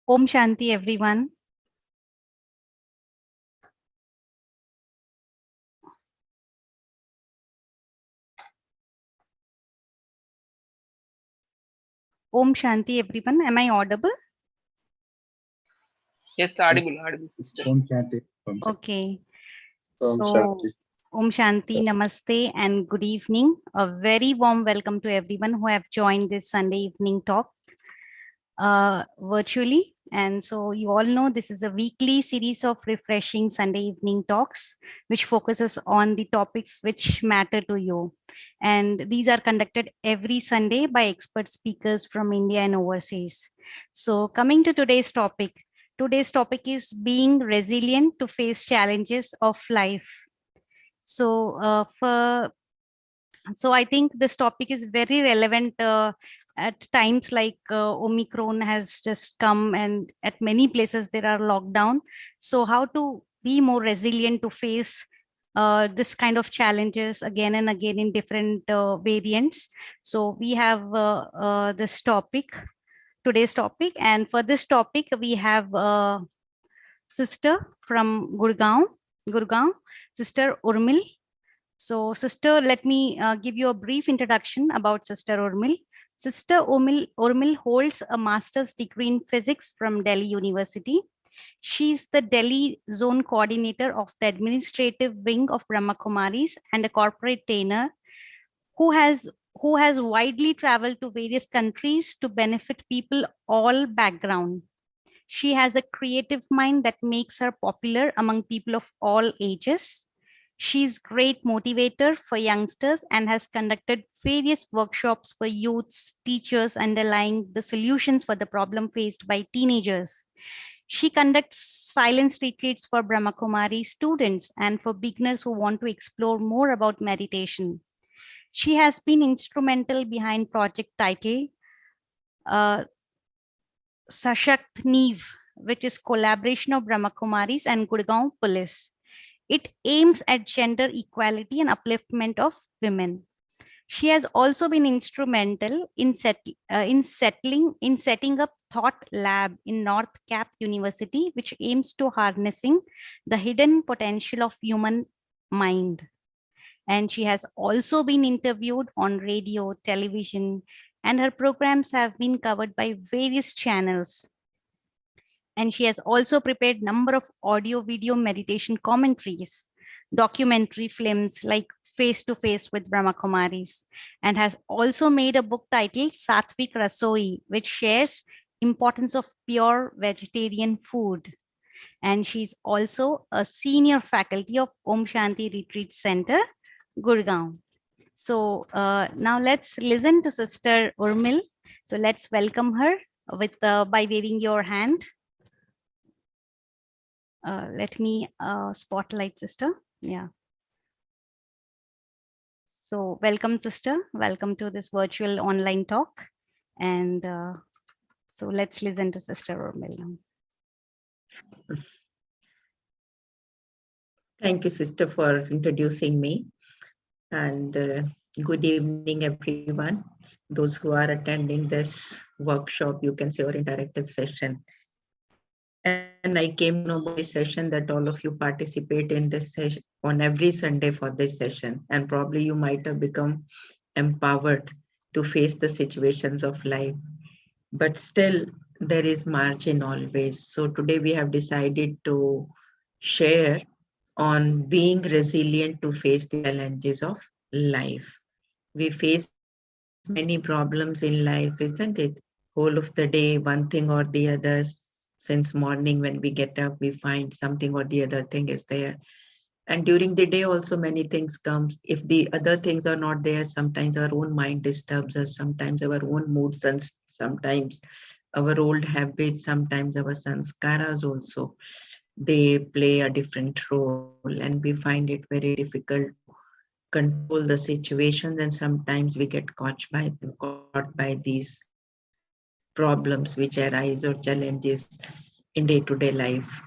Om Shanti, everyone. Om Shanti, everyone. Am I audible? Yes, audible, sister. Om Shanti. Okay. Om So, Shanti. Om Shanti, Namaste, and good evening. A very warm welcome to everyone who have joined this Sunday evening talk virtually. And so you all know this is a weekly series of refreshing Sunday evening talks, which focuses on the topics which matter to you. And these are conducted every Sunday by expert speakers from India and overseas. So coming to today's topic is being resilient to face challenges of life. So I think this topic is very relevant at times like Omicron has just come, and at many places there are lockdown. So how to be more resilient to face this kind of challenges again and again in different variants. So we have today's topic, and for this topic we have sister from Gurgaon, Sister Urmil. So, Sister, let me give you a brief introduction about Sister Urmil. Sister Urmil holds a master's degree in physics from Delhi University. She's the Delhi zone coordinator of the administrative wing of Brahma Kumaris and a corporate trainer who has widely traveled to various countries to benefit people all background. She has a creative mind that makes her popular among people of all ages. She's great motivator for youngsters and has conducted various workshops for youths, teachers, underlying the solutions for the problem faced by teenagers. She conducts silence retreats for Brahma Kumari students and for beginners who want to explore more about meditation. She has been instrumental behind project title Sashakt Neev, which is collaboration of Brahma Kumaris and Gurgaon Police. It aims at gender equality and upliftment of women. She has also been instrumental in setting up Thought Lab in North Cap University, which aims to harnessing the hidden potential of human mind. And she has also been interviewed on radio, television, and her programs have been covered by various channels. And she has also prepared number of audio video meditation commentaries, documentary films like Face to Face with Brahma Kumaris, and has also made a book titled Satvik Rasoi, which shares importance of pure vegetarian food. And she's also a senior faculty of Om Shanti Retreat Center, Gurgaon. So now let's listen to Sister Urmil. So let's welcome her with by waving your hand. Let me spotlight sister. Yeah. So welcome, sister. Welcome to this virtual online talk. And so let's listen to Sister Urmil. Thank you, sister, for introducing me. And good evening, everyone. Those who are attending this workshop, you can say, or interactive session. And I came to know about this session that all of you participate in this session on every Sunday for this session. And probably you might have become empowered to face the situations of life. But still, there is margin always. So today we have decided to share on being resilient to face the challenges of life. We face many problems in life, isn't it? Whole of the day, one thing or the other. Since morning when we get up, we find something or the other thing is there. And during the day also many things comes. If the other things are not there, sometimes our own mind disturbs us, sometimes our own moods, and sometimes our old habits, sometimes our sanskaras also. They play a different role, and we find it very difficult to control the situations, and sometimes we get caught by these problems which arise or challenges in day-to-day life.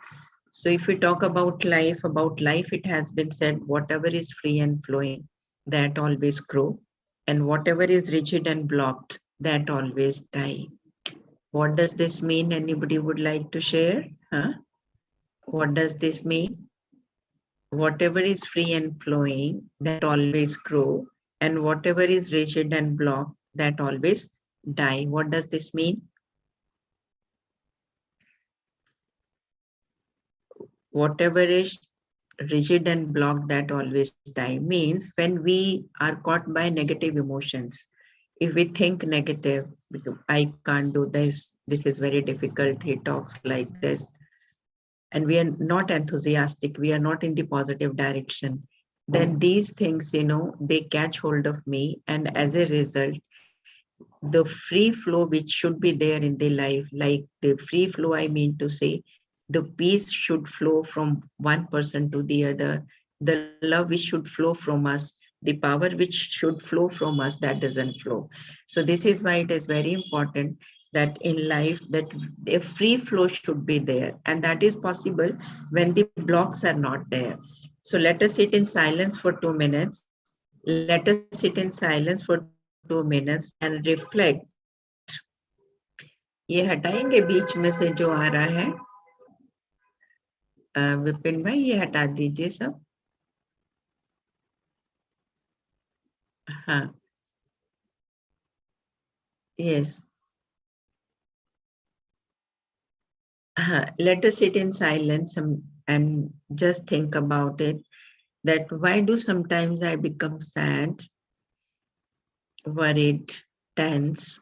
So if we talk about life, it has been said, whatever is free and flowing, that always grow, and whatever is rigid and blocked, that always die. What does this mean? Anybody would like to share? Huh? What does this mean? Whatever is free and flowing, that always grow, and whatever is rigid and blocked, that always die. What does this mean? Whatever is rigid and blocked, that always die, means when we are caught by negative emotions, if we think negative, I can't do this, this is very difficult, he talks like this, and we are not enthusiastic, we are not in the positive direction, then these things, they catch hold of me, and as a result, the free flow which should be there in the life, like the free flow, I mean to say, the peace should flow from one person to the other, the love which should flow from us, the power which should flow from us, that doesn't flow. So this is why it is very important that in life that a free flow should be there, and that is possible when the blocks are not there. So let us sit in silence for 2 minutes. Let us sit in silence for 2 minutes and reflect. ये हटाएंगे बीच में से जो आ रहा है, विपिन भाई ये हटा दीजिए सब. हाँ, yes. Let us sit in silence and just think about it, that why do sometimes I become sad, worried, tense,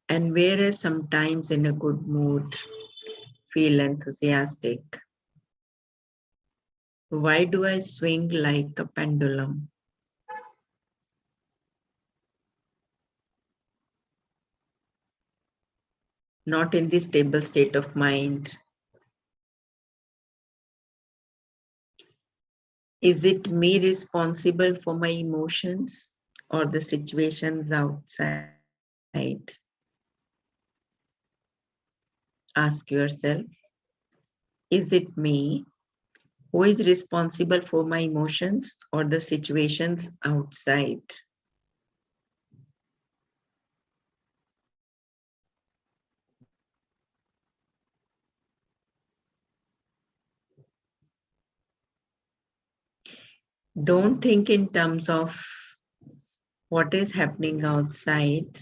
and whereas sometimes in a good mood, feel enthusiastic. Why do I swing like a pendulum? Not in the stable state of mind. Is it me responsible for my emotions or the situations outside? Ask yourself, is it me who is responsible for my emotions or the situations outside? Don't think in terms of what is happening outside.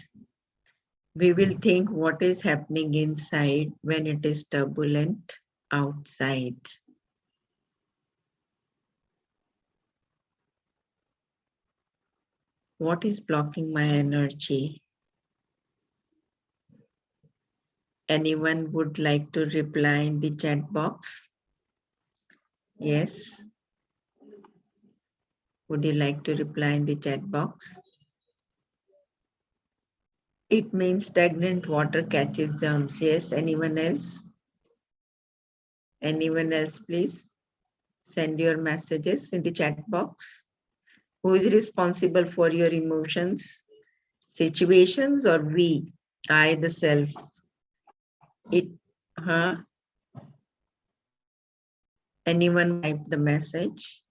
We will think what is happening inside when it is turbulent outside. What is blocking my energy? Anyone would like to reply in the chat box? Yes. Would you like to reply in the chat box? It means stagnant water catches germs. Yes, anyone else? Anyone else, please? Send your messages in the chat box. Who is responsible for your emotions, situations, or we, I, the self? It, huh? Anyone type the message?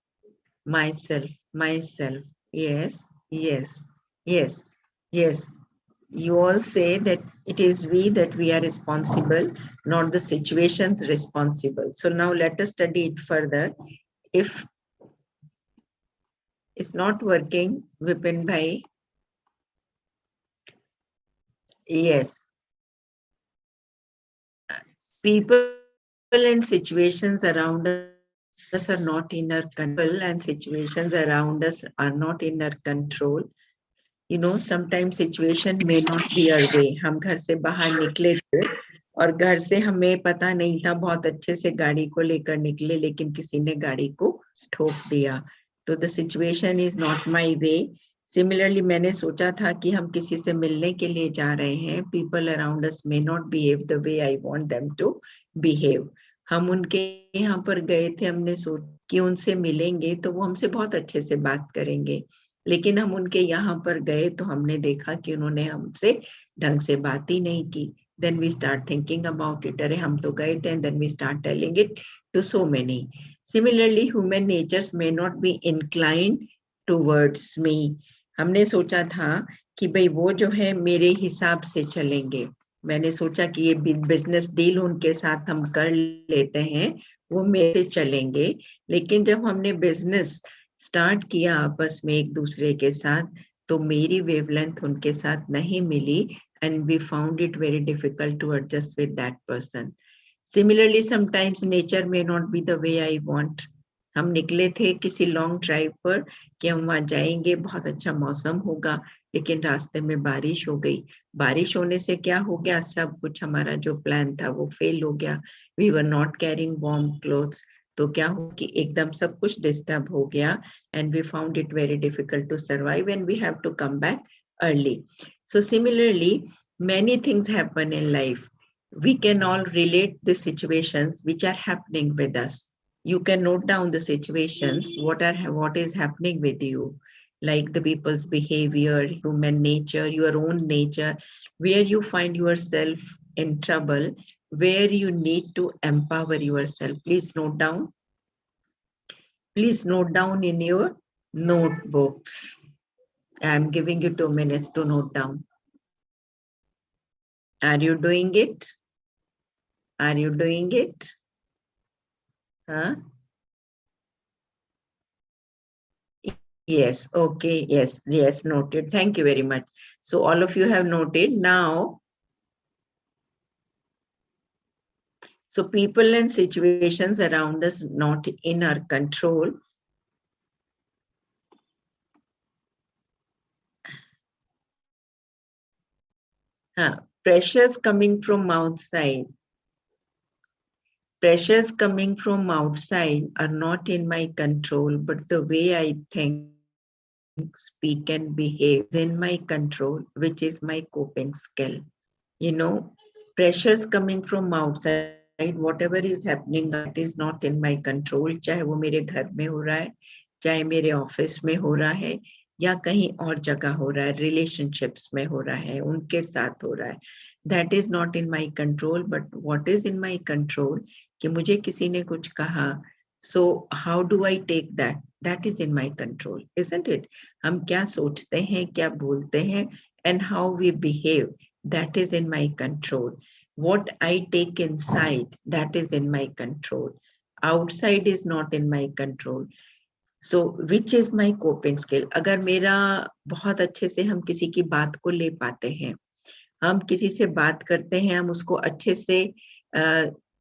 Myself, myself. Yes, yes, yes, yes. You all say that it is we that we are responsible, not the situations responsible. So now let us study it further. If it's not working, Vipin bhai. Yes. People and situations around us are not in our control. People and situations around us are not in our control. You know, sometimes situation may not be our way. हम घर से बाहर निकले थे और घर से हमें पता नहीं था, बहुत अच्छे से गाड़ी को लेकर निकले, लेकिन किसी ने गाड़ी को ठोक दिया. तो the situation is not my way. Similarly, मैंने सोचा था कि हम किसी से मिलने के लिए जा रहे हैं. People around us may not behave the way I want them to behave. हम उनके यहाँ पर गए थे, हमने सोचा कि उनसे मिलेंगे तो वो हमसे बहुत अच्छे से बात करेंगे, लेकिन हम उनके यहाँ पर गए तो हमने देखा कि उन्होंने हमसे ढंग से बात ही नहीं की. Then we start thinking about it. अरे हम तो गए थे, and then we start telling it to so many. Similarly, human natures may not be inclined towards me. हमने सोचा था कि भाई वो जो है मेरे हिसाब से चलेंगे, मैंने सोचा कि ये बिजनेस डील उनके साथ हम कर लेते हैं, वो मेरे चलेंगे। लेकिन जब हमने बिजनेस स्टार्ट किया आपस में एक दूसरे के साथ, तो मेरी वेवलेंथ उनके साथ नहीं मिली, and we found it very difficult to adjust with that person. Similarly, sometimes nature may not be the way I want. हम निकले थे किसी लॉन्ग ड्राइव पर कि हम वहां जाएंगे, बहुत अच्छा मौसम होगा, लेकिन रास्ते में बारिश हो गई। बारिश होने से क्या हो गया, सब कुछ हमारा जो प्लान था वो फेल हो गया। We were not carrying warm clothes, तो क्या हो कि एकदम सब कुछ डिस्टर्ब हो गया, and we found it very difficult to survive and we have to come back early. So similarly, many things happen in life. We can all relate the situations which are happening with us. You can note down the situations, what is happening with you, like the people's behavior, human nature, your own nature, where you find yourself in trouble, where you need to empower yourself. Please note down. Please note down in your notebooks. I am giving you 2 minutes to note down. Are you doing it? Are you doing it? Huh? Yes, okay, yes, noted. Thank you very much. So all of you have noted. Now, so people and situations around us not in our control. Pressures coming from outside. Pressures coming from outside are not in my control, but the way I think, speak, and behave is in my control, which is my coping skill. You know, pressures coming from outside, whatever is happening, it is not in my control. चाहे वो मेरे घर में हो रहा है, चाहे मेरे ऑफिस में हो रहा है, या कहीं और जगह हो रहा है, रिलेशनशिप्स में हो रहा है, उनके साथ हो रहा है, that is not in my control. But what is in my control, कि मुझे किसी ने कुछ कहा, so how do I take that? That is in my control, isn't it? हम क्या सोचते हैं, क्या बोलते हैं, and how we behave, that is in my control. What I take inside, that is in my control. Outside is not in my control. So which is my coping skill? अगर मेरा बहुत अच्छे से हम किसी की बात को ले पाते हैं, हम किसी से बात करते हैं, हम उसको अच्छे से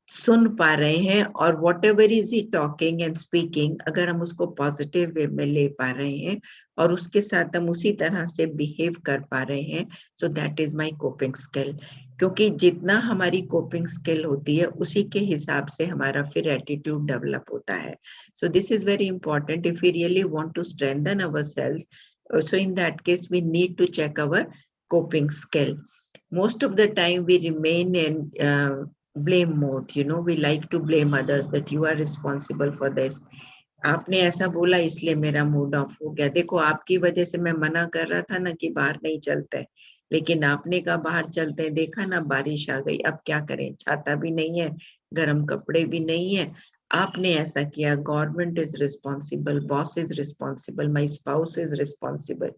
सुन पा रहे हैं, और what ever is he talking and speaking, अगर हम उसको पॉजिटिव वे में ले पा रहे हैं और उसके साथ हम उसी तरह से बिहेव कर पा रहे हैं, so that is my coping skill. क्योंकि जितना हमारी कोपिंग स्किल होती है, उसी के हिसाब से हमारा फिर एटीट्यूड डेवलप होता है. So this is very important if we really want to strengthen ourselves. So in that case, we need to check our coping skill. Most of the time we remain in blame mode. You know, we like to blame others, that you are responsible for this. आपने ऐसा बोला इसलिए मेरा mood off हो गया, देखो आपकी वजह से मैं मना कर रहा था ना कि बाहर नहीं चलते, लेकिन आपने कहा बाहर चलते हैं, देखा ना बारिश आ गई, अब क्या करें, छाता भी नहीं है, गर्म कपड़े भी नहीं है, आपने ऐसा किया. Government is responsible, boss is responsible, my spouse is responsible.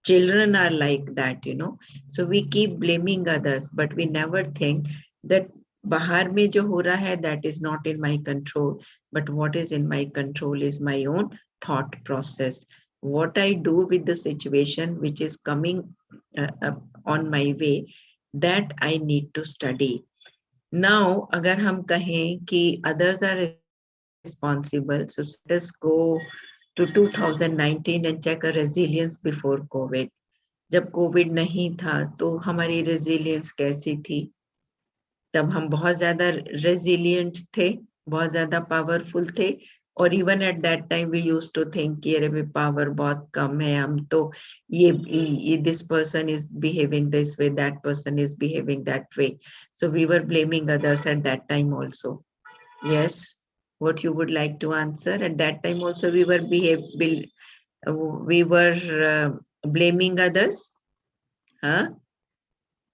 Children are like that, you know. So we keep blaming others, but we never think that bahar mein jo ho raha hai, that is not in my control. But what is in my control is my own thought process. What I do with the situation which is coming on my way, that I need to study. Now, agar hum kahein ki others are responsible, so let us go to 2019 and check a resilience before COVID. जब Covid नहीं था तो हमारी resilience कैसी थी? तब हम बहुत ज्यादा रेजिलियंट थे, बहुत ज्यादा पावरफुल थे, और even at that time we used to think कि अरे भी पावर बहुत कम है, हम तो ये this person is behaving this way, that person is behaving that way. So we were blaming others at that time also. Yes, what you would like to answer? At that time also we were blaming others. Huh?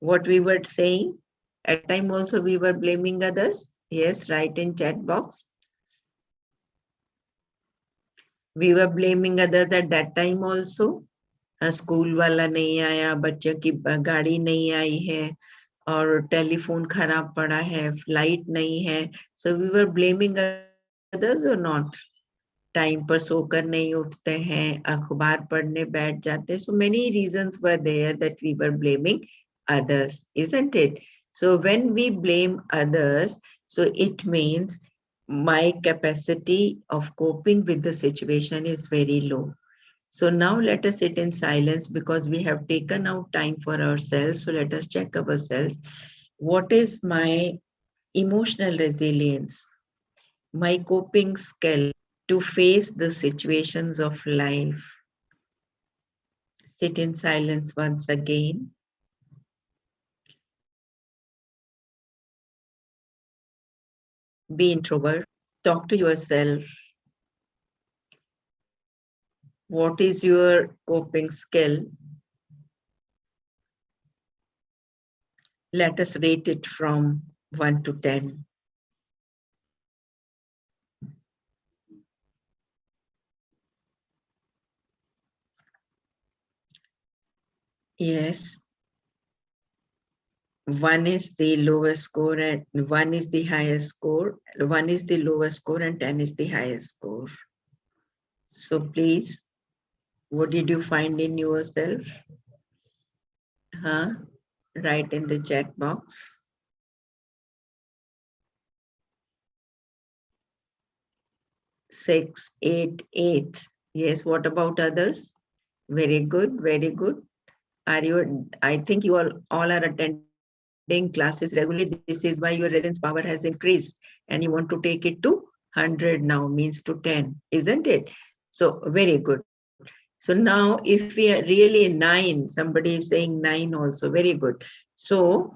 What we were saying? At time also we were blaming others. Yes, write in chat box. We were blaming others at that time also. School वाला नहीं आया, बच्चों की गाड़ी नहीं आई है, और telephone खराब पड़ा है, फ्लाइट नहीं है, so we were blaming others or not? Time पर सोकर नहीं उठते हैं, अखबार पढ़ने बैठ जाते हैं, so many reasons were there that we were blaming others, isn't it? So when we blame others, so it means my capacity of coping with the situation is very low. So now let us sit in silence because we have taken out time for ourselves. So let us check ourselves. What is my emotional resilience, my coping skill to face the situations of life? Sit in silence once again. Be introvert. Talk to yourself. What is your coping skill? Let us rate it from 1 to 10. Yes. 1 is the lowest score and 1 is the highest score. 1 is the lowest score and 10 is the highest score. So please, what did you find in yourself? Write in the chat box. 6, 8, 8. Yes, what about others? Very good, very good. Are you? I think you all are attending classes regularly. This is why your resilience power has increased and you want to take it to 100 now, means to 10, isn't it? So very good. So now if we are really 9, somebody is saying 9 also, very good. So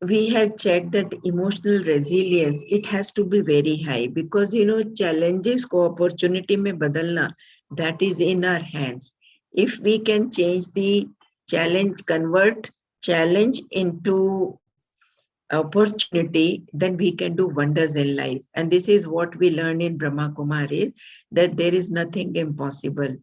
we have checked that emotional resilience, it has to be very high because challenges ko opportunity mein badalna, that is in our hands. If we can change the challenge, convert challenge into opportunity, then we can do wonders in life. And this is what we learn in Brahma Kumari, that there is nothing impossible.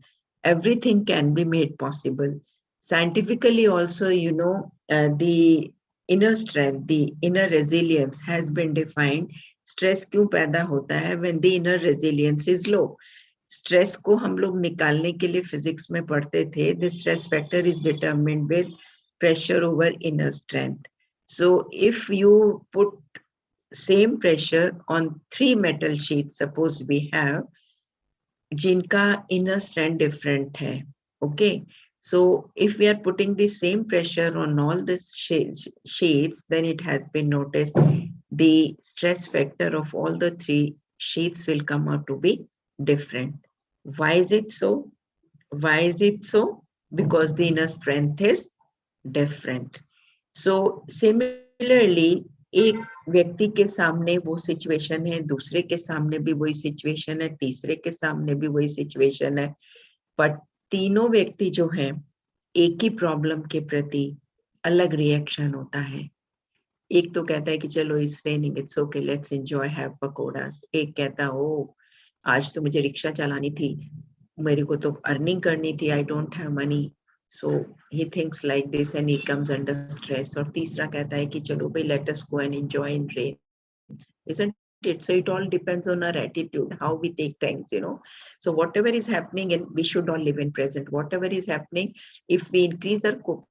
Everything can be made possible. Scientifically also, the inner strength, the inner resilience has been defined. Stress क्यों पैदा होता है when the inner resilience is low? Stress को हम लोग निकालने के लिए फिजिक्स में पढ़ते थे. The stress factor is determined with pressure over inner strength. So if you put same pressure on 3 metal sheets, suppose we have, जिनका inner strength different है, okay? So if we are putting the same pressure on all the sheets, then it has been noticed the stress factor of all the 3 sheets will come out to be different. Why is it so? Why is it so? Because the inner strength is different. So similarly, एक व्यक्ति के सामने वो situation है, दूसरे के सामने भी वही सिचुएशन है, तीसरे के सामने भी वही सिचुएशन है, पर तीनों व्यक्ति जो हैं एक ही प्रॉब्लम के प्रति अलग रिएक्शन होता है. एक तो कहता है कि चलो it's raining, it's okay, let's enjoy, have pakoras. एक कहता ओ आज तो मुझे रिक्शा चलानी थी, मेरे को तो अर्निंग करनी थी, I don't have money. So he thinks like this and he comes under stress. और तीसरा कहता है कि चलो भाई let us go and enjoy in rain, isn't it? So it all depends on our attitude, how we take things, So whatever is happening, and we should all live in present. Whatever is happening, if we increase our coping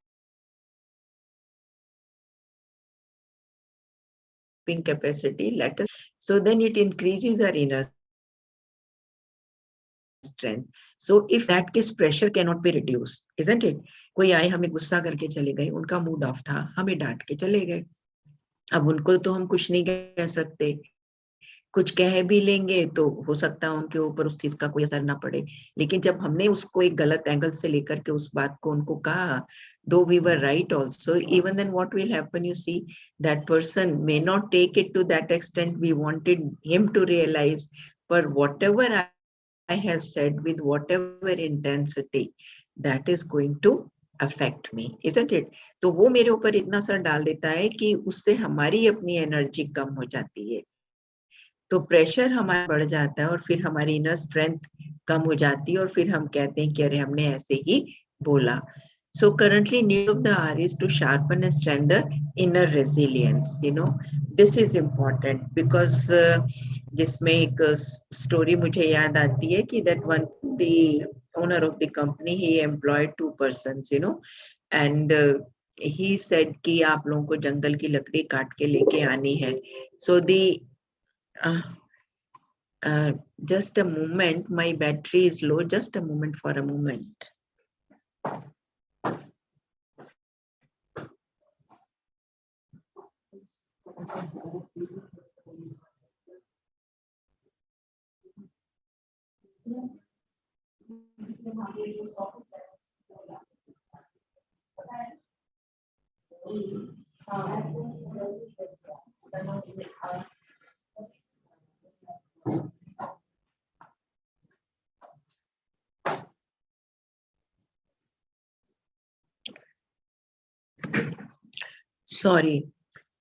capacity, let us, so then it increases our inner strength. So if that case pressure cannot be reduced, isn't it? कोई आए हमें गुस्सा करके चले गए, उनका mood off था, हमें डांट के चले गए. अब उनको तो हम कुछ नहीं कह सकते, कुछ कह भी लेंगे तो हो सकता है उनके ऊपर उस चीज का कोई असर ना पड़े. लेकिन जब हमने उसको एक गलत एंगल से लेकर के उस बात को उनको कहा, though we were right also, even then what will happen, you see, that person may not take it to that extent we wanted him to realize, but whatever I have said with whatever intensity, that is going to affect me, isn't it? तो वो मेरे ऊपर इतना असर डाल देता है कि उससे हमारी अपनी एनर्जी कम हो जाती है, तो प्रेशर हमारा बढ़ जाता है और फिर हमारी इनर स्ट्रेंथ कम हो जाती है और फिर हम कहते हैं कि अरे हमने ऐसे ही बोला. So currently need of the hour is to sharpen and strengthen inner resilience. This is important because जिसमें एक story मुझे याद आती है कि that one the owner of the company, he employed 2 persons, and he said कि आप लोगों को जंगल की लकड़ी काट के लेके आनी है. So the just a moment, my battery is low. Just a moment for a moment. Sorry.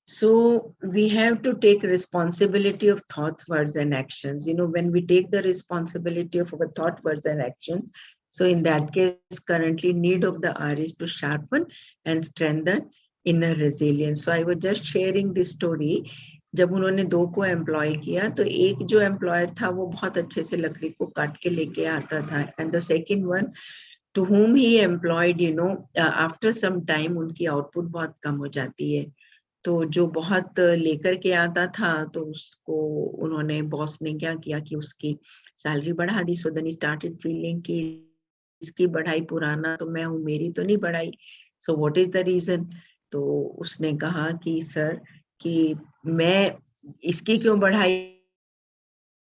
So we have to take responsibility of thoughts, words, and actions. When we take the responsibility of our thought, words, and action, so in that case, currently need of the hour is to sharpen and strengthen inner resilience. So I was just sharing this story. जब उन्होंने 2 को employ किया तो एक जो employer था वो बहुत अच्छे से लकड़ी को काट के लेके आता था, and the second one to whom he employed, after some time उनकी आउटपुट बहुत कम हो जाती है. तो जो बहुत लेकर के आता था तो उसको उन्होंने बॉस ने क्या किया कि उसकी सैलरी बढ़ा दी. So then he started feeling कि इसकी बढ़ाई पुराना तो मैं हूँ, मेरी तो नहीं बढ़ाई. So what is the reason? तो उसने कहा कि सर कि मैं इसकी क्यों बढ़ाई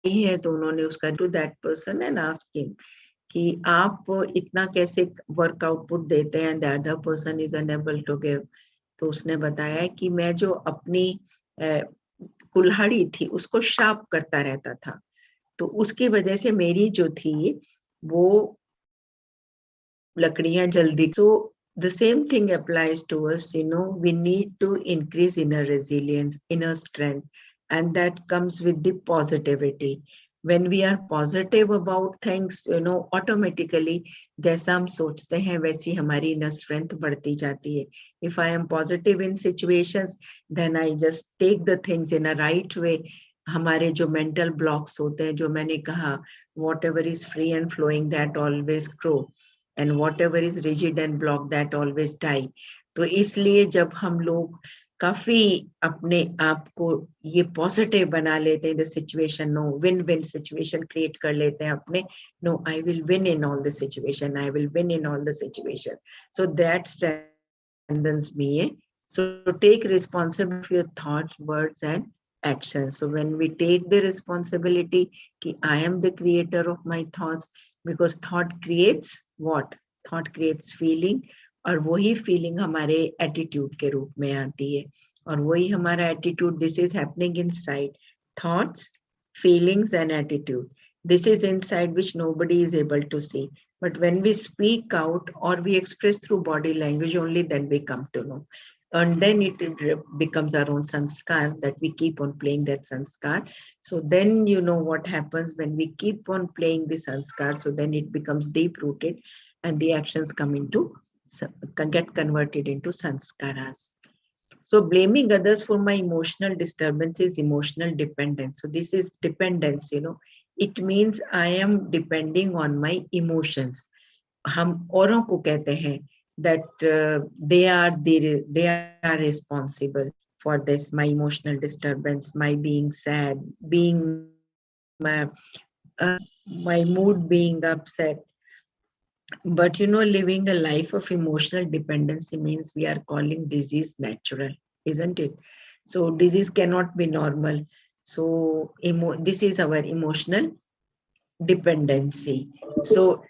है. तो उन्होंने उसका to that person and ask him कि आप इतना कैसे वर्क आउटपुट देते हैं, the other person is unable to give. तो उसने बताया कि मैं जो अपनी कुल्हाड़ी थी उसको शार्प करता रहता था, तो उसकी वजह से मेरी जो थी वो लकड़ियां जल्दी. So the same thing applies to us. We need to increase inner resilience, inner strength, and that comes with the positivity. When we are positive about things, automatically जैसा हम सोचते हैं वैसी हमारी inner strength बढ़ती जाती है. If I am positive in situations, then I just take the things in a right way. हमारे जो mental blocks होते हैं, जो मैंने कहा, whatever is free and flowing, that always grow. And whatever is rigid and blocked, that always die. तो इसलिए जब हम लोग काफी अपने आप को ये पॉजिटिव बना लेते हैं, the situation, no win win situation create कर लेते हैं अपने, no I will win in all the situation, I will win in all the situation. So that strengthens me. So take responsibility for your thoughts, words, and actions. So when we take the responsibility कि I am the creator of my thoughts, because thought creates what? Thought creates feeling, और वही feeling हमारे attitude के रूप में आती है, और वही हमारा attitude, this is happening inside. Thoughts, feelings, and attitude. This is inside which nobody is able to see. But when we speak out or we express through body language, only then we come to know. And then it becomes our own sanskar, that we keep on playing that sanskar. So then what happens when we keep on playing the sanskar, so then it becomes deep rooted and the actions get converted into sanskaras. So blaming others for my emotional disturbance is emotional dependence. So this is dependence, it means I am depending on my emotions. हम औरों को कहते हैं that they are responsible for this, my emotional disturbance, my being sad, being my mood being upset. But living a life of emotional dependency means we are calling disease natural, isn't it? So disease cannot be normal. So this is our emotional dependency. So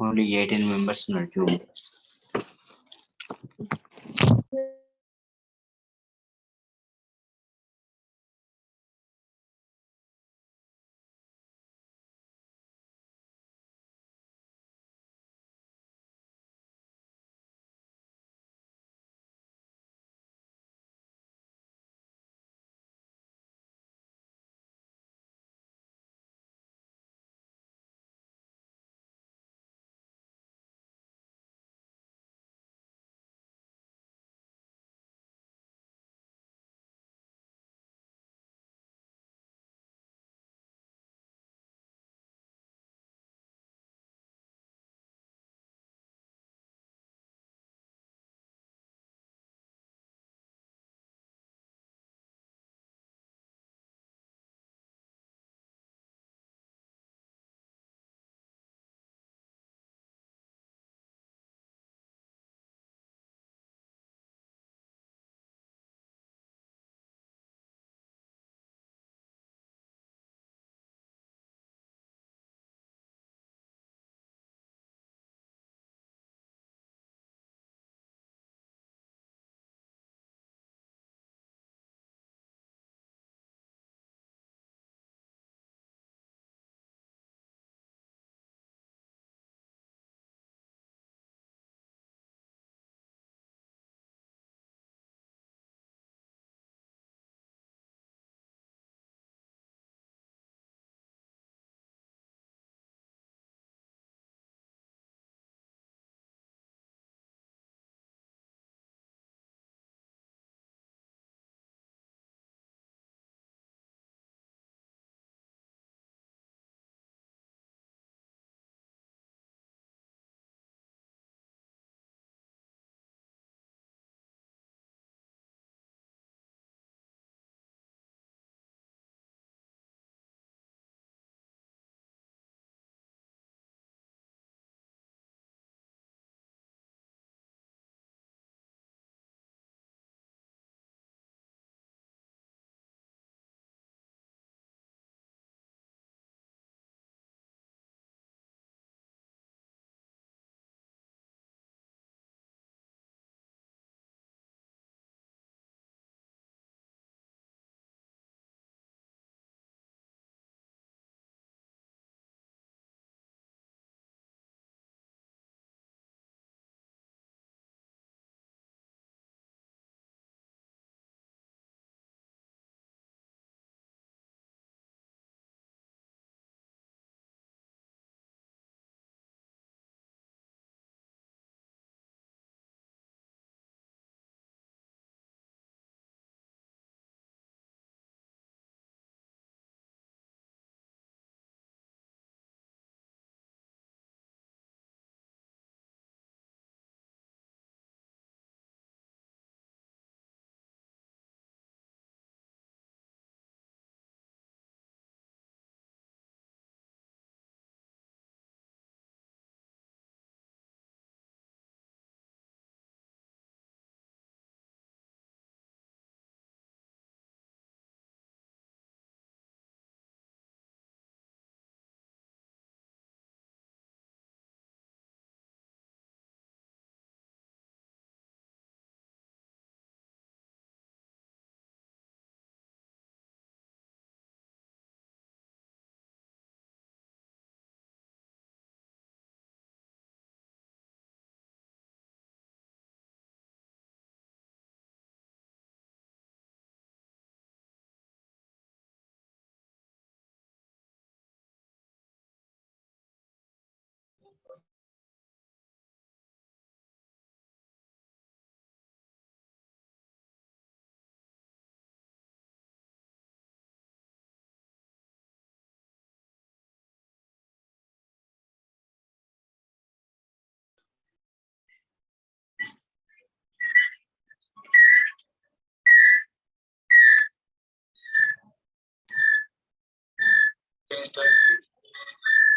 Only 18 members in Zoom.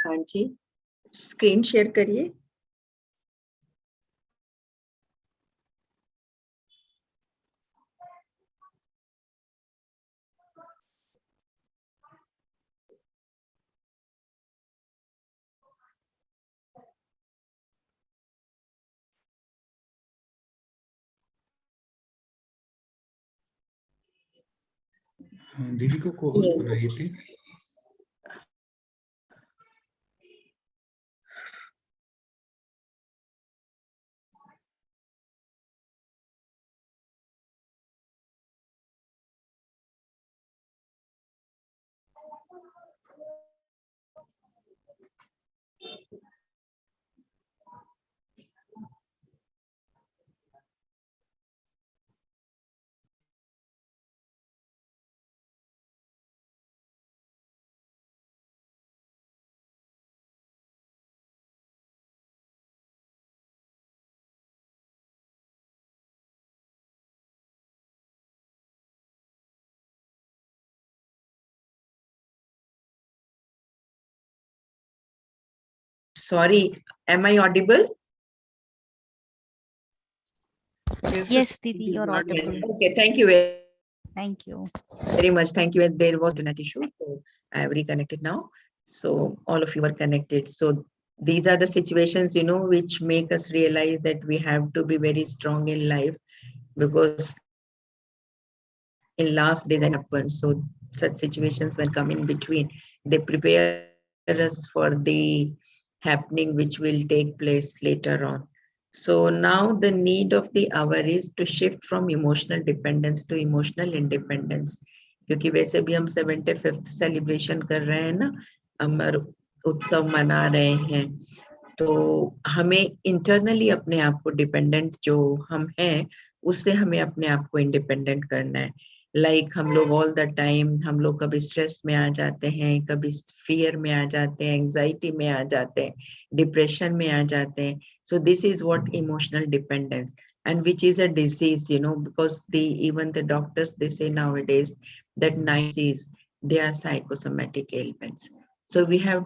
हाँ जी, screen share करिए। दीदी को co-host बनाइए please. Sorry, am I audible? Yes, Didi, you're audible. Okay, thank you Thank you. very much. Thank you. There was internet issue, so I have reconnected now. So all of you are connected. So these are the situations, which make us realize that we have to be very strong in life, because in last days and happen. So such situations when come in between, they prepare us for the happening which will take place later on. So now the need of the hour is to shift from emotional dependence to emotional independence. क्योंकि वैसे भी हम 75th celebration कर रहे हैं ना, अमर उत्सव मना रहे हैं, तो हमें इंटरनली अपने आप को डिपेंडेंट जो हम हैं उससे हमें अपने आप को इंडिपेंडेंट करना है. हम लोग ऑल द टाइम, हम लोग कभी स्ट्रेस में आ जाते हैं, कभी फियर में आ जाते हैं, एंजाइटी में आ जाते हैं, डिप्रेशन में आ जाते हैं. सो this is what emotional dependence, and which is a disease, because even the doctors, they say nowadays that 90s, they are psychosomatic ailments. So we have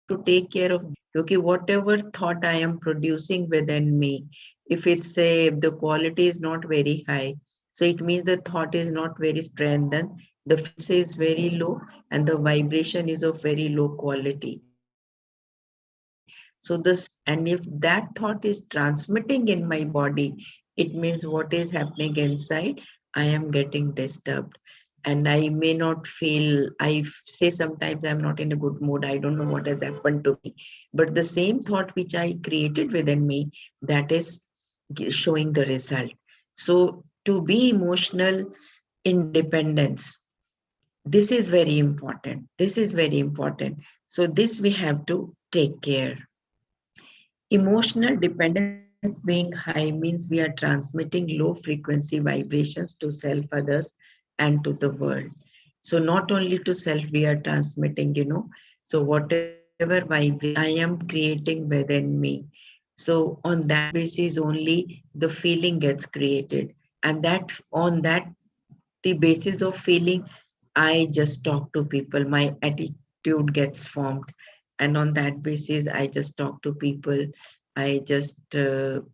to take care of, because whatever thought I am producing within me, if it's the quality is not very high, so it means the thought is not very strengthened, the frequency is very low, and the vibration is of very low quality. So this, and if that thought is transmitting in my body, it means what is happening inside, I am getting disturbed. And I may not feel, I say sometimes I'm not in a good mood, I don't know what has happened to me. But the same thought which I created within me, that is showing the result. So to be emotional independence, this is very important. This is very important. So this we have to take care. Emotional dependence being high means we are transmitting low frequency vibrations to self, others, and to the world. So not only to self we are transmitting, so whatever vibration I am creating within me. So on that basis only the feeling gets created. And that on that the basis of feeling, I just talk to people, my attitude gets formed. And on that basis, I just talk to people. I just, in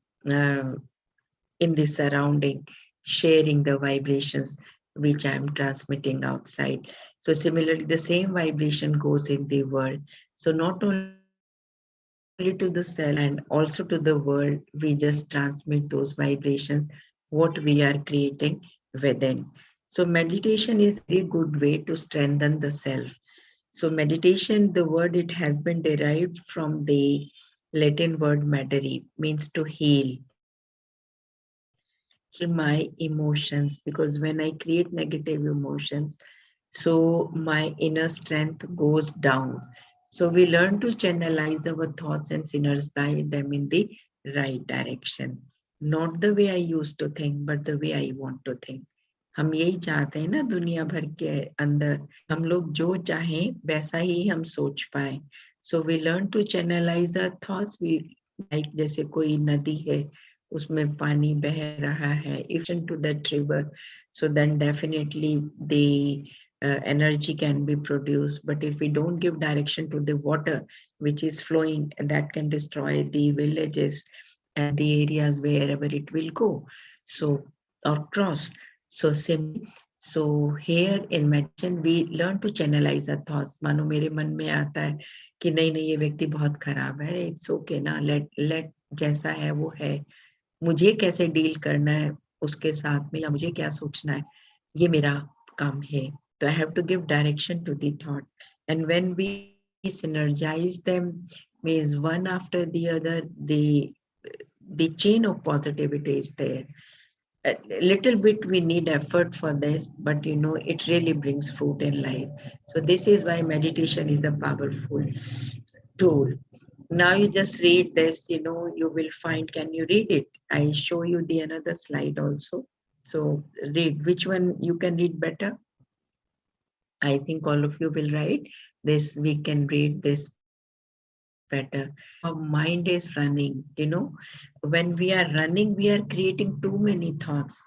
the surrounding, sharing the vibrations which I'm transmitting outside. So similarly, the same vibration goes in the world. So not only to the cell and also to the world, we just transmit those vibrations, what we are creating within. So meditation is a very good way to strengthen the self. So meditation, the word, it has been derived from the Latin word medere, means to heal my emotions, because when I create negative emotions, so my inner strength goes down. So we learn to channelize our thoughts and sinners, guide them in the right direction. Not the way I used to think, but the way I want to think. हम यही चाहते हैं ना दुनिया भर के अंदर, हम लोग जो चाहें वैसा ही हम सोच पाए. So we learn to channelize our thoughts. We like जैसे कोई नदी है, उसमें पानी बह रहा है, if into that river, so then definitely the energy can be produced. But if we don't give direction to the water which is flowing, that can destroy the villages and the areas wherever it will go, so or cross. So so here in meditation we learn to channelize our thoughts. मानो मेरे मन में आता है कि नहीं नहीं ये व्यक्ति बहुत खराब है, it's okay ना, let जैसा है वो है, मुझे कैसे डील करना है उसके साथ में, या मुझे क्या सोचना है, ये मेरा come here. So I have to give direction to the thought. And when we synergize them, means one after the other, the chain of positivity is there. A little bit we need effort for this, but it really brings fruit in life. So this is why meditation is a powerful tool. Now you just read this, you will find, can you read it? I show you the another slide also. So read, which one you can read better? I think all of you will write this, we can read this better. Our mind is running, when we are running, we are creating too many thoughts.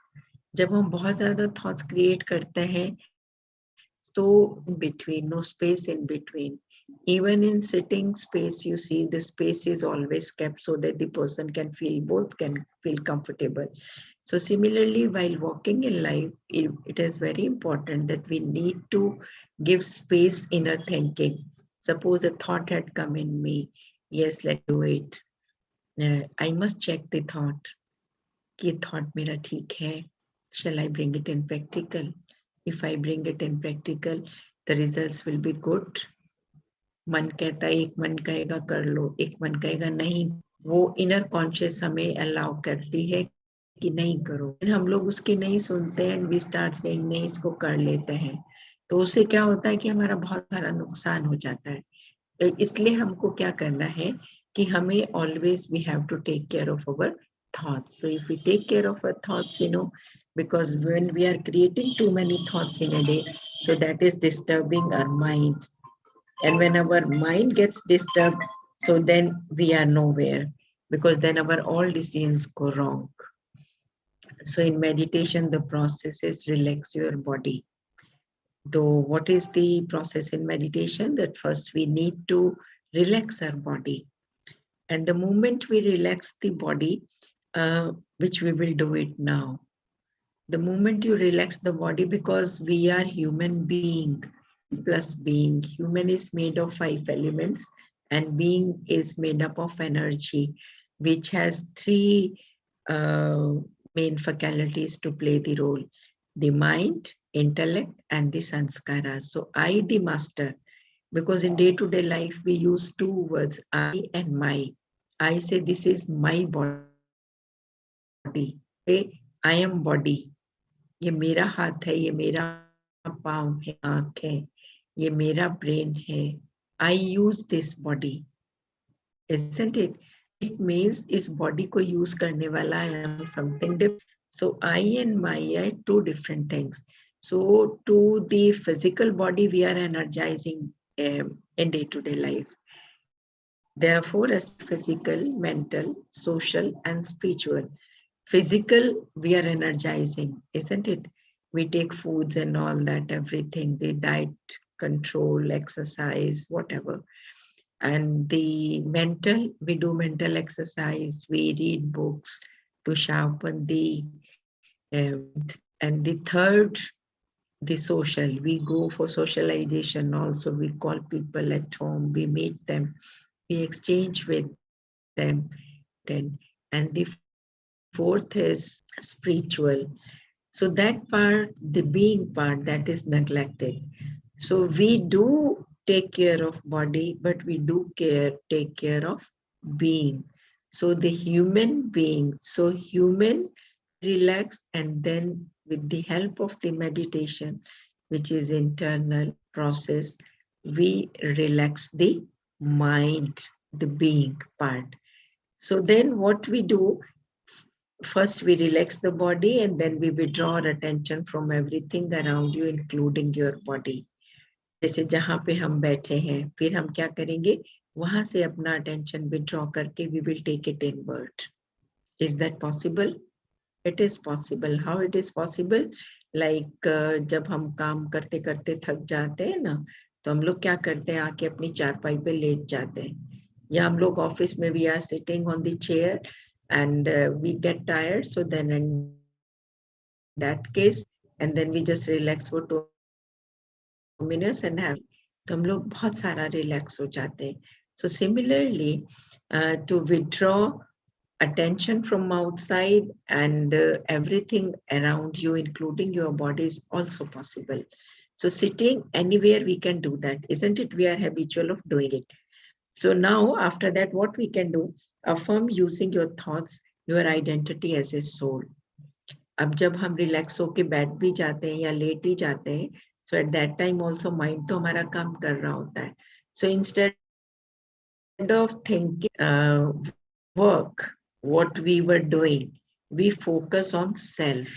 जब हम बहुत ज़्यादा thoughts create करते हैं, so in between, no space in between. Even in sitting space, you see the space is always kept so that the person can feel, both can feel comfortable. So similarly, while walking in life, it is very important that we need to give space inner thinking. Suppose a thought had come in me, yes, let's do it. I must check the thought. Ki thought mera theek hai. Shall I bring it in practical? If I bring it in practical, the results will be good. मन कहता है, एक मन कहेगा कर लो, एक मन कहेगा नहीं. वो इनर कॉन्शियस हमें अलाउ करती है कि नहीं करो. हम लोग उसकी नहीं सुनते हैं, वी स्टार्ट सेइंग नहीं, इसको कर लेते हैं. तो उससे क्या होता है कि हमारा बहुत सारा नुकसान हो जाता है. इसलिए हमको क्या करना है कि हमें always we have to take care of our thoughts. So if we take care of our thoughts, because when we are creating too many thoughts in a day, so that is disturbing our mind. And when our mind gets disturbed, so then we are nowhere, because then our all decisions go wrong. So in meditation, the process is relax your body. Though what is the process in meditation? That first we need to relax our body. And the moment we relax the body, which we will do it now, the moment you relax the body, because we are human being plus being. Human is made of 5 elements and being is made up of energy, which has 3 main faculties to play the role: the mind, intellect, and the sanskara. So I, the master, because in day-to-day life we use 2 words, I and my. I say this is my body. Say I am body. ये मेरा हाथ है, ये मेरा पाँव है, आँख है, ये मेरा brain है. I use this body, isn't it? It means इस body को use करने वाला I am something different. So I and my are 2 different things. So to the physical body we are energizing in day-to-day life. Therefore, as physical, mental, social, and spiritual. Physical, we are energizing, isn't it? We take foods and all that, everything, the diet control, exercise, whatever. And the mental, we do mental exercise, we read books to sharpen the, and the third, the social, we go for socialization also, we call people at home, we meet them, we exchange with them, and the fourth is spiritual. So that part, the being part, that is neglected. So we do take care of body, but we do take care of being. So the human being, so human, relax, and then with the help of the meditation, which is internal process, we relax the mind, the being part. So then what we do, first we relax the body and then we withdraw our attention from everything around you, including your body. जैसे जहाँ पे हम बैठे हैं, फिर हम क्या करेंगे, वहां से अपना attention withdraw करके we will take it inward. Is that possible? It is possible. How it is possible? Like जब हम काम करते करते थक जाते हैं ना, तो हम लोग क्या करते हैं, आके अपनी चारपाई पे लेट जाते हैं. या हम लोग ऑफिस में we are sitting on the chair and we get tired, so then in that case, and then we just relax for 2 minutes and have, तो हम लोग बहुत सारा relax हो जाते हैं. So similarly, to withdraw attention from outside and everything around you, including your body, is also possible. So sitting anywhere, we can do that, isn't it? We are habitual of doing it. So now after that, what we can do, affirm using your thoughts, your identity as a soul. अब जब हम relax होके बैठ भी जाते हैं या late ही जाते हैं, so at that time also mind तो हमारा काम कर रहा होता है. So instead of thinking work, what we were doing, we focus on self.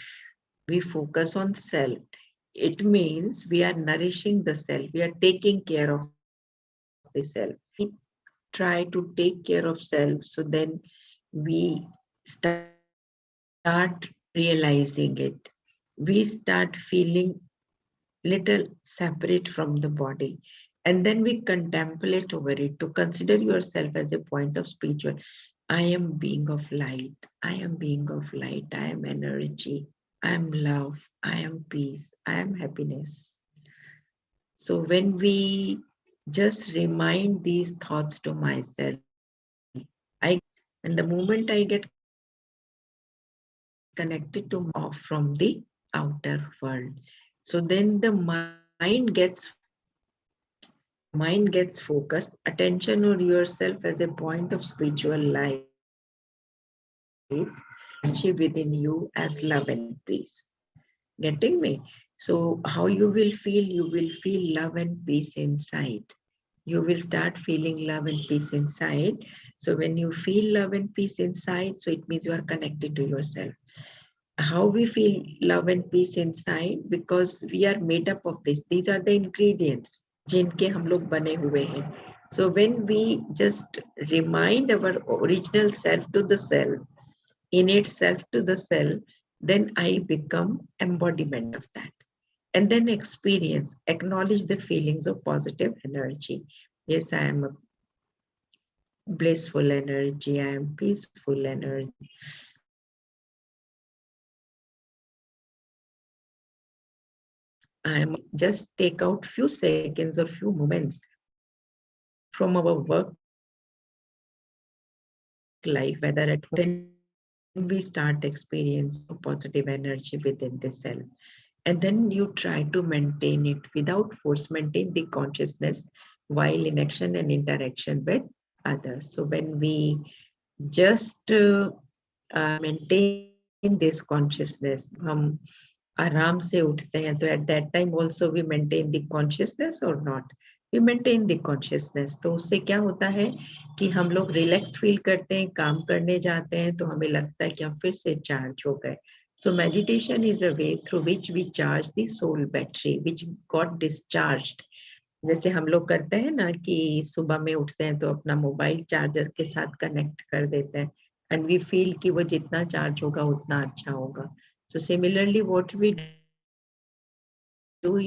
We focus on self. It means we are nourishing the self. We are taking care of the self. We try to take care of self. So then we start realizing it. We start feeling little separate from the body. And then we contemplate over it to consider yourself as a point of spiritual. I am being of light. I am being of light. I am energy. I am love. I am peace. I am happiness. So when we just remind these thoughts to myself, and the moment I get connected to off from the outer world, so then the mind gets focused, attention on yourself as a point of spiritual life, achieve within you as love and peace. Getting me? So how you will feel love and peace inside. You will start feeling love and peace inside. So when you feel love and peace inside, so it means you are connected to yourself. How we feel love and peace inside? Because we are made up of this. These are the ingredients जिनके हम लोग बने हुए हैं. So when we just remind our original self to the self, innate self to the self, then I become embodiment of that. And then experience, acknowledge the feelings of positive energy. Yes, I am a blissful energy, I am peaceful energy. I am just take out few seconds or few moments from our work life, whether at home, then we start experiencing positive energy within the self. And then you try to maintain it without force, maintain the consciousness while in action and interaction with others. So when we just maintain this consciousness, हम आराम से उठते हैं, तो at that time also we maintain the consciousness or not? We maintain the consciousness. तो उससे क्या होता है कि हम लोग relaxed feel करते हैं, काम करने जाते हैं, तो हमें लगता है कि हम फिर से चार्ज हो गए. So meditation is a way through which we charge the soul battery, which got discharged. जैसे हम लोग करते हैं ना कि सुबह में उठते हैं तो अपना मोबाइल चार्जर के साथ कनेक्ट कर देते हैं, and we feel कि वो जितना चार्ज होगा उतना अच्छा होगा. So similarly, what we do,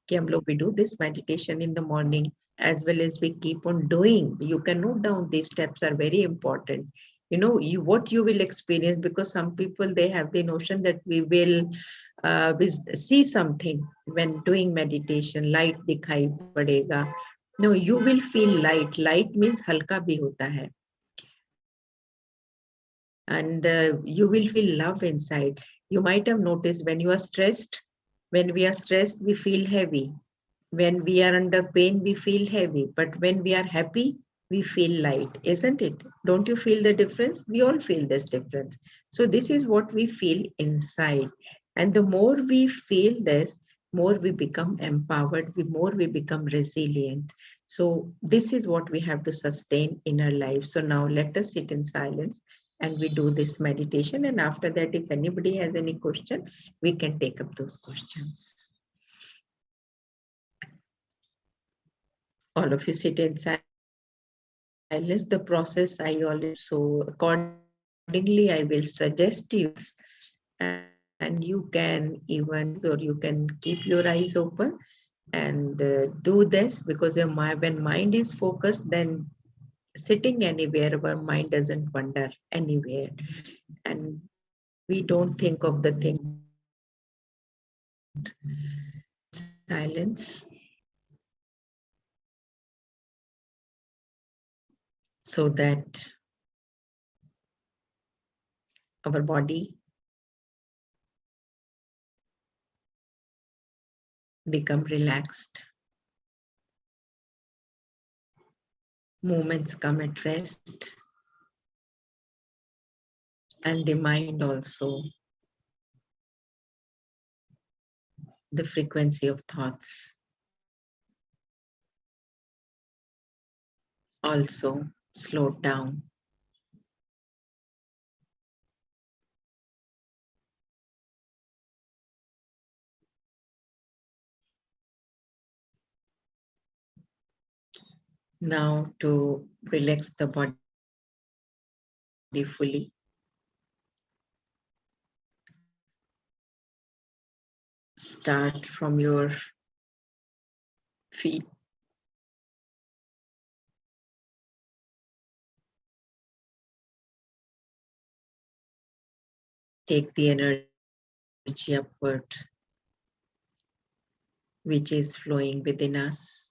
कि हम लोग we do this meditation in the morning as well as we keep on doing. You can note down these steps are very important. What you will experience, because some people, they have the notion that we will see something when doing meditation, light दिखाई पड़ेगा. No, you will feel light. Light means हल्का भी होता है. And you will feel love inside. You might have noticed when you are stressed, when we are stressed, we feel heavy. When we are under pain, we feel heavy. But when we are happy, we feel light, isn't it? Don't you feel the difference? We all feel this difference. So this is what we feel inside. And the more we feel this, more we become empowered, the more we become resilient. So this is what we have to sustain in our life. So now let us sit in silence and we do this meditation. And after that, if anybody has any question, we can take up those questions. All of you sit in silence. The process I already, so accordingly, I will suggest you, and you can even, or you can keep your eyes open and do this, because when mind is focused, then sitting anywhere, our mind doesn't wander anywhere, and we don't think of the thing. Silence. So that our body become relaxed. Movements come at rest. And the mind also, the frequency of thoughts also slowed down. Now to relax the body fully, start from your feet. Take the energy upward, which is flowing within us.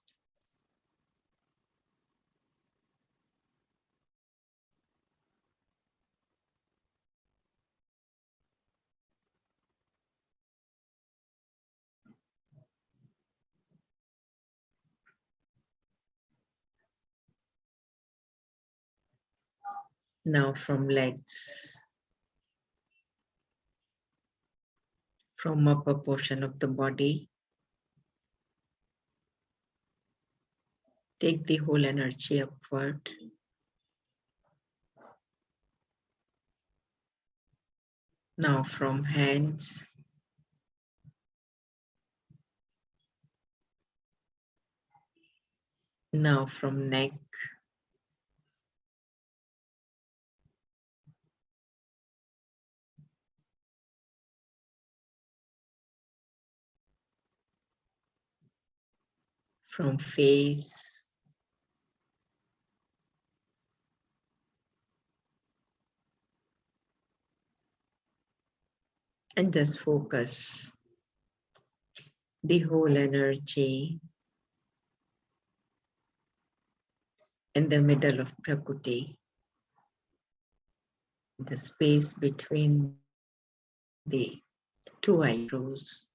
Now from legs, from upper portion of the body, take the whole energy upward. Now from hands, now from neck, from face, and just focus the whole energy in the middle of Prakriti, the space between the two eyebrows.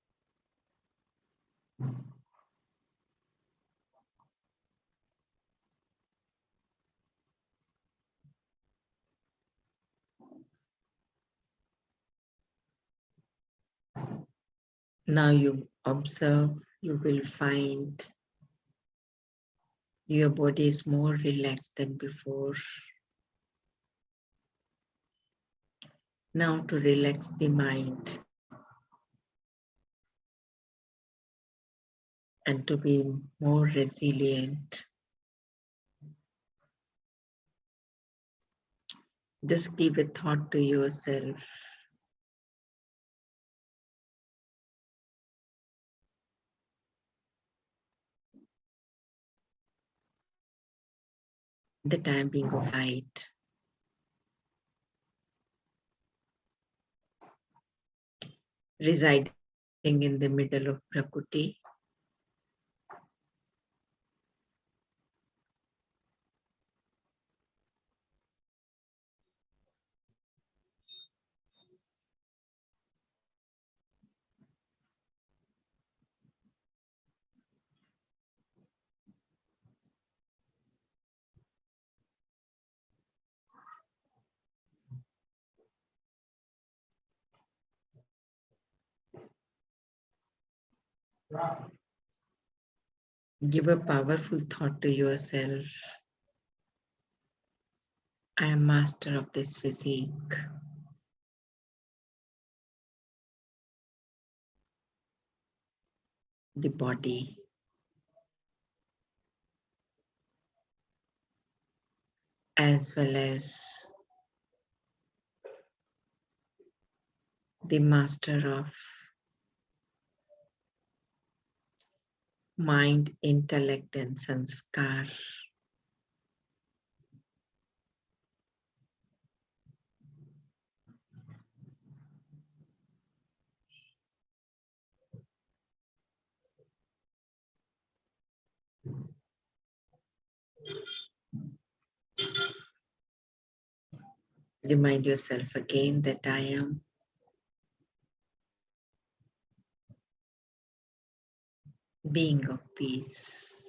Now you observe, you will find your body is more relaxed than before. Now to relax the mind and to be more resilient, just give a thought to yourself. The time being of light. Residing in the middle of Prakriti. Give a powerful thought to yourself. I am master of this physique. The body. As well as the master of mind, intellect, and sanskar. Remind yourself again that I am being of peace.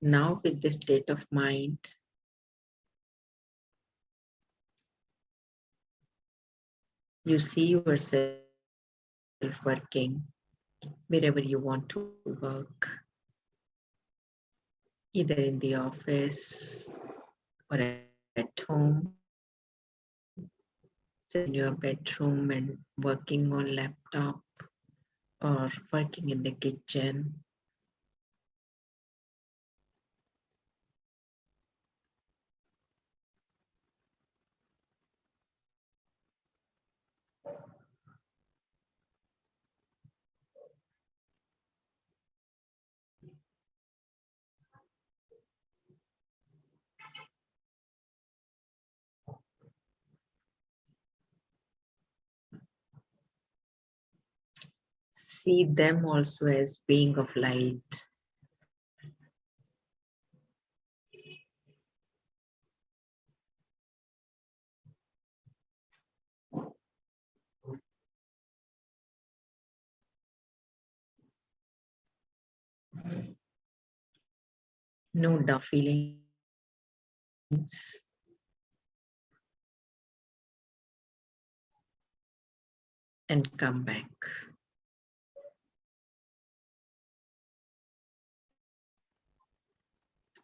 Now with this state of mind, you see yourself working wherever you want to work, either in the office or at home, sitting in your bedroom and working on laptop or working in the kitchen. See them also as being of light. No doubt feelings. And come back.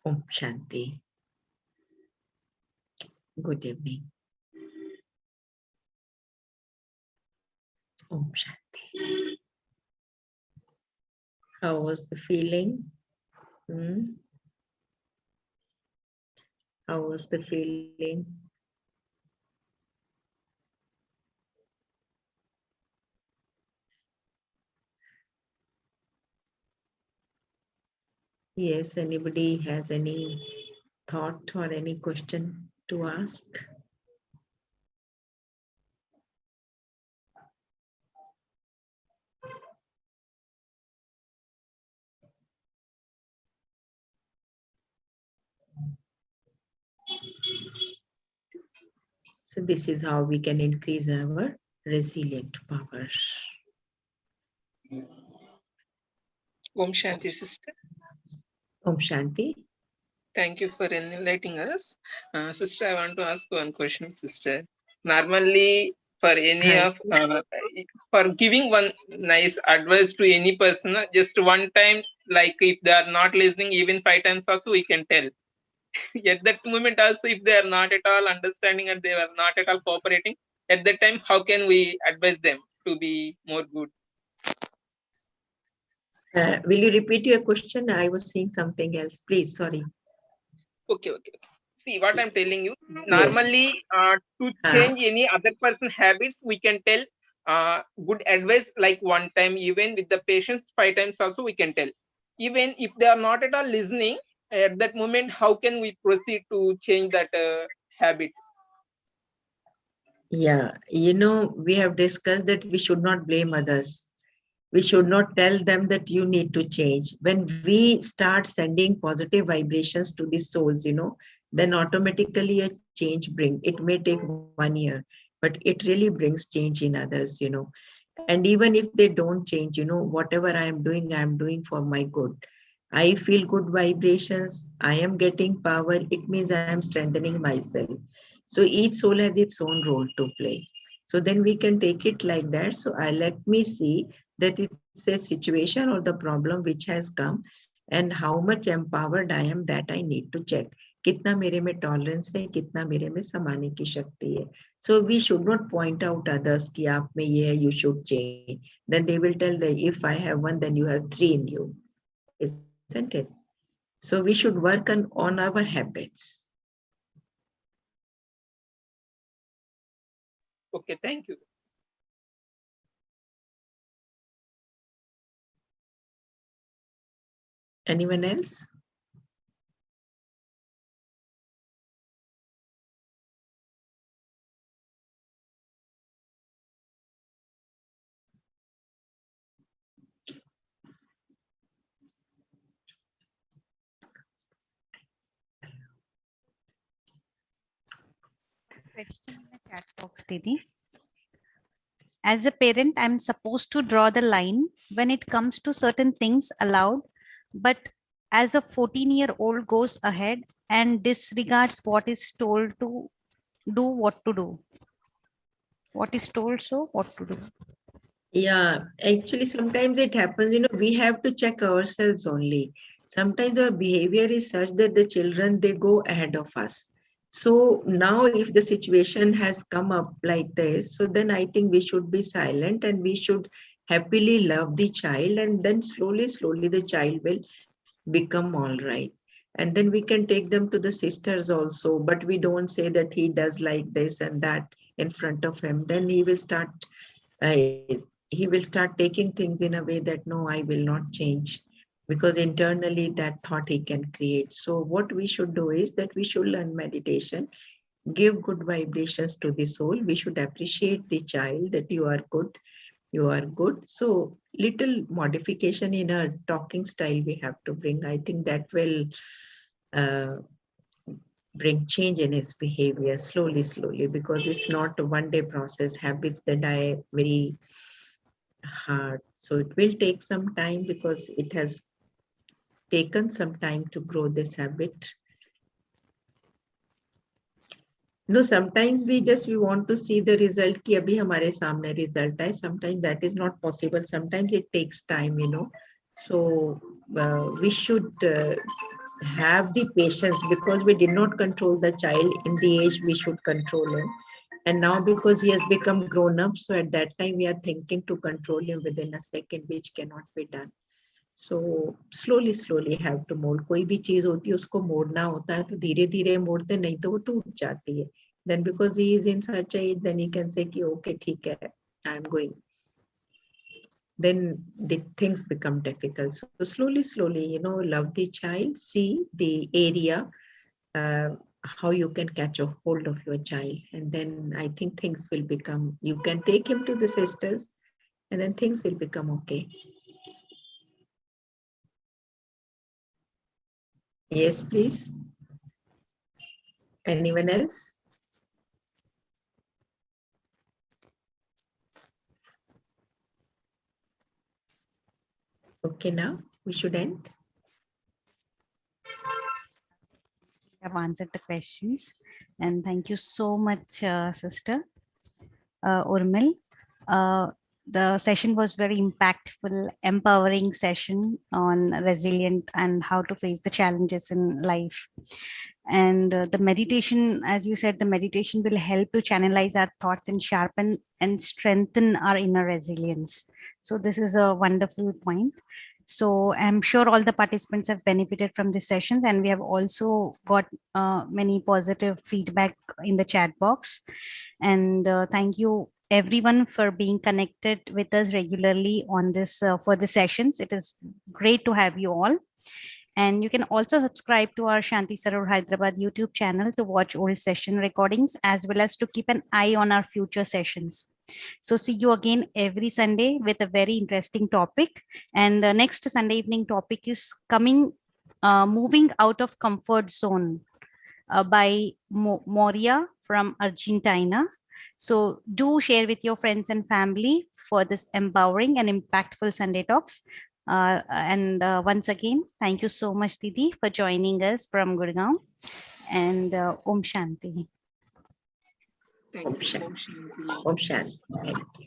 Om Shanti. Good evening. Om Shanti. How was the feeling? How was the feeling? Yes, anybody has any thought or any question to ask? So this is how we can increase our resilient power. Om Shanti, sister. Om Shanti. Thank you for enlightening us. Sister, I want to ask one question, sister. Normally, for any Hi. of, for giving one nice advice to any person, just one time, like if they are not listening, even 5 times also we can tell. At that moment also, if they are not at all understanding and they are not at all cooperating, at that time, how can we advise them to be more good? Will you repeat your question? I was saying something else. Please, sorry. Okay. See what I'm telling you. Normally, to change any other person habits, we can tell good advice like one time, even with the patients 5 times also we can tell. Even if they are not at all listening, at that moment, how can we proceed to change that habit? Yeah, we have discussed that we should not blame others. We should not tell them that you need to change. When we start sending positive vibrations to the souls, then automatically a change brings. It may take 1 year, but it really brings change in others. And even if they don't change, whatever I am doing for my good. I feel good vibrations. I am getting power. It means I am strengthening myself. So each soul has its own role to play. So then we can take it like that. So I let me see that it's a situation or the problem which has come and how much empowered I am, that I need to check. कितना मेरे में tolerance है, कितना मेरे में समाने की शक्ति है. So we should not point out others कि आप में ये है, you should change. Then they will tell that if I have one, then you have 3 in you, isn't it? So we should work on our habits. Okay, thank you. Anyone else? question in the chat box, Didi. As a parent, I'm supposed to draw the line when it comes to certain things allowed, but as a 14-year-old goes ahead and disregards what is told to do, what to do. What is told, so what to do. Yeah, actually, sometimes it happens, we have to check ourselves only. Sometimes our behavior is such that the children, they go ahead of us. So now if the situation has come up like this, so then I think we should be silent and we should happily love the child, and then slowly, slowly the child will become all right. And then we can take them to the sisters also, but we don't say that he does like this and that in front of him. Then uh, he will start taking things in a way that, no, I will not change, because internally that thought he can create. So what we should do is that we should learn meditation, give good vibrations to the soul. We should appreciate the child that you are good, you are good. So little modification in our talking style we have to bring. I think that will bring change in his behavior slowly, slowly, because it's not a one-day process. Habits that die very hard. So it will take some time, because it has taken some time to grow this habit. No, sometimes we want to see the result कि अभी हमारे सामने result है. Sometimes that is not possible. Sometimes it takes time, So we should have the patience, because we did not control the child in the age we should control him. And now because he has become grown up, so at that time we are thinking to control him within a second, which cannot be done. So slowly, slowly have to mold. कोई भी चीज होती है उसको मोड़ना होता है, तो धीरे धीरे मोड़ते, नहीं तो वो टूट जाती है. Then because he is in such a age, then he can say कि okay, ठीक है, I am going. Then the things become difficult. So slowly, slowly, love the child, see the area, how you can catch a hold of your child. And then I think things will become, you can take him to the sisters, and then things will become okay. Yes, please. Anyone else? Okay, now we should end. Have answered the questions, and thank you so much, sister Urmil. The session was very impactful, empowering session on resilient and how to face the challenges in life. And the meditation, as you said, the meditation will help to channelize our thoughts and sharpen and strengthen our inner resilience. So this is a wonderful point. So I'm sure all the participants have benefited from this session, and we have also got many positive feedback in the chat box. And thank you everyone for being connected with us regularly on this for the sessions. It is great to have you all. And you can also subscribe to our Shanti Saror Hyderabad YouTube channel to watch old session recordings, as well as to keep an eye on our future sessions. So see you again every Sunday with a very interesting topic. And next Sunday evening topic is coming, moving out of comfort zone by Moria from Argentina. So do share with your friends and family for this empowering and impactful Sunday talks. And once again, thank you so much, Didi, for joining us from Gurgaon. And Om Shanti. Thank you. Om Shanti. Thank you.